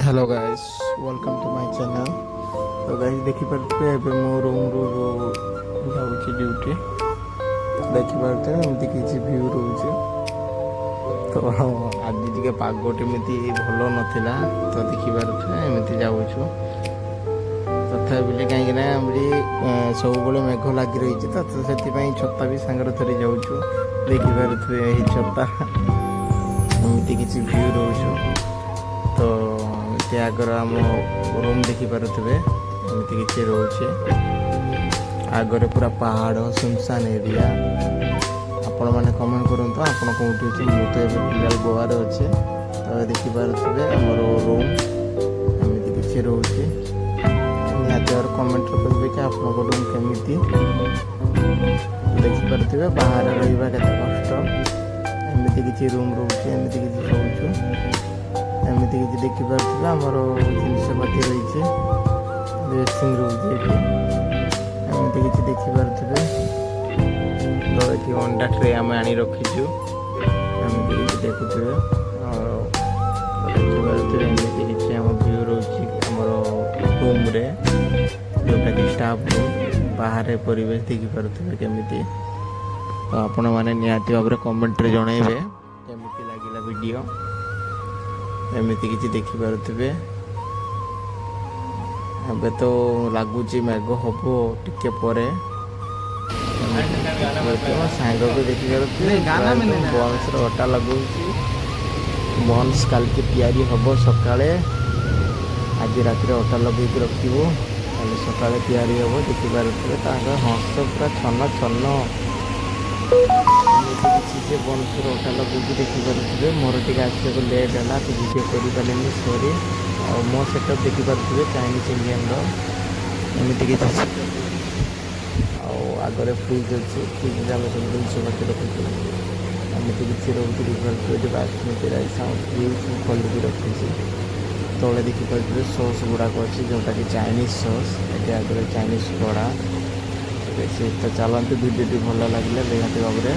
Hello guys, welcome to my channel. तो guys देखिपारे ଏବେ ମୋ ରୁମ୍ରୁ ଯାଉଛି ଡ୍ୟୁଟି। ଦେଖିପାରୁଥିବେ ଏମିତି କିଛି ଭ୍ୟୁ ରହୁଛି। ତ ଆଜି ଟିକେ ପାଗଟି ଏମିତି ଭଲ ନଥିଲା, ତ ଦେଖିପାରୁଥିବେ ଏମିତି ଯାଉଛୁ। ତଥାପି କାହିଁକିନା ଏମିତି ସବୁବେଳେ ମେଘ ଲାଗି ରହିଛି, ତ ସେଥିପାଇଁ ଛତା ବି ସାଙ୍ଗରେ ଧରି ଯାଉଛୁ। ଦେଖିପାରୁଥିବେ ଏହି ଛତା ଏମିତି କିଛି ଭ୍ୟୁ ରହୁଛୁ। ତ ଆଗର ଆମ ରୁମ୍ ଦେଖିପାରୁଥିବେ ଏମିତି କିଛି ରହୁଛି। ଆଗରେ ପୁରା ପାହାଡ଼, ସୁନସାନ ଏରିଆ। ଆପଣମାନେ କମେଣ୍ଟ କରନ୍ତୁ ଆପଣ କେଉଁଠି ଅଛି। ମୁଁ ତ ଏବେ ଫିଲହାଲ ଗୋଆରେ ଅଛି। ତ ଦେଖିପାରୁଥିବେ ଆମର ରୁମ୍ ଏମିତି କିଛି ରହୁଛି। ନିହାତି ଭାବରେ କମେଣ୍ଟରେ କହିବେ କି ଆପଣଙ୍କ ରୁମ୍ କେମିତି। ଦେଖିପାରୁଥିବେ ବାହାରେ ରହିବା କେତେ କଷ୍ଟ। ଏମିତି କିଛି ରୁମ୍ ରହୁଛି, ଏମିତି କିଛି ରହୁଛୁ। ଏମିତି କିଛି ଦେଖିପାରୁଥିବେ ଆମର ଜିନିଷପାତି ରହିଛି, ଡ୍ରେସିଂ ରହୁଛି ଏଠି। ଏମିତି କିଛି ଦେଖିପାରୁଥିବେ। ତ ଏଠି ଅଣ୍ଡା ଟ୍ରେ ଆମେ ଆଣି ରଖିଛୁ, ଏମିତି କିଛି ଦେଖୁଥିବେ। ଆଉ ଦେଖିପାରୁଥିବେ ଏମିତି କିଛି ଆମ ଭ୍ୟୁ ରହୁଛି ଆମର ରୁମ୍ରେ, ଯେଉଁଟାକି ଷ୍ଟାଫ୍ ରୁମ୍। ବାହାରେ ପରିବେଶ ଦେଖିପାରୁଥିବେ କେମିତି। ତ ଆପଣମାନେ ନିହାତି ଭାବରେ କମେଣ୍ଟରେ ଜଣାଇବେ କେମିତି ଲାଗିଲା ଭିଡ଼ିଓ। ଏମିତି କିଛି ଦେଖିପାରୁଥିବେ। ଏବେ ତ ଲାଗୁଛି ମେଘ ହବ ଟିକେ ପରେ। ସାଙ୍ଗକୁ ଦେଖିପାରୁଥିବେ ବନ୍ସର ଅଟା ଲଗାଉଛି। ବନ୍ସ କାଲିକି ତିଆରି ହବ ସକାଳେ। ଆଜି ରାତିରେ ଅଟା ଲଗେଇକି ରଖିବୁ, କାଲି ସକାଳେ ତିଆରି ହବ। ଦେଖିପାରୁଥିବେ ତାଙ୍କ ହଂସ ପୁରା ଛନ ଛନ। ଏମିତି କିଛି ଯେ ବନ୍ସର ଅଟା ଲଗେଇକି ଦେଖିପାରୁଥିବେ। ମୋର ଟିକେ ଆସିବାକୁ ଲେଟ୍ ହେଲା, ତ ଭିଡ଼ିଓ କରିପାରିଲିନି, ସରି। ଆଉ ମୋ ସେଟଅପ୍ ଦେଖିପାରୁଥିବେ ଚାଇନିଜ୍ ଇଣ୍ଡିଆନର ଏମିତି କିଛି। ଆଉ ଆଗରେ ଫ୍ରିଜ୍ ଅଛି, ଫ୍ରିଜ୍ରେ ଆମେ ସବୁ ଜିନିଷପାତି ରଖୁଛୁ। ଏମିତି କିଛି ରହୁଛି। ଦେଖିପାରୁଥିବେ ଏଠି ବାସମତି ରାଇସ୍ ଆଉ ଫ୍ରିଜ୍ ମୁଁ ଖୋଲିକି ରଖିଛି। ତଳେ ଦେଖିପାରୁଥିବେ ସସ୍ ଗୁଡ଼ାକ ଅଛି, ଯେଉଁଟାକି ଚାଇନିଜ୍ ସସ୍। ଏଠି ଆଗରେ ଚାଇନିଜ୍ କଡ଼ା। ତ ଚାଲନ୍ତୁ, ଭିଡ଼ିଓଟି ଭଲ ଲାଗିଲେ ନିହାତି ଭାବରେ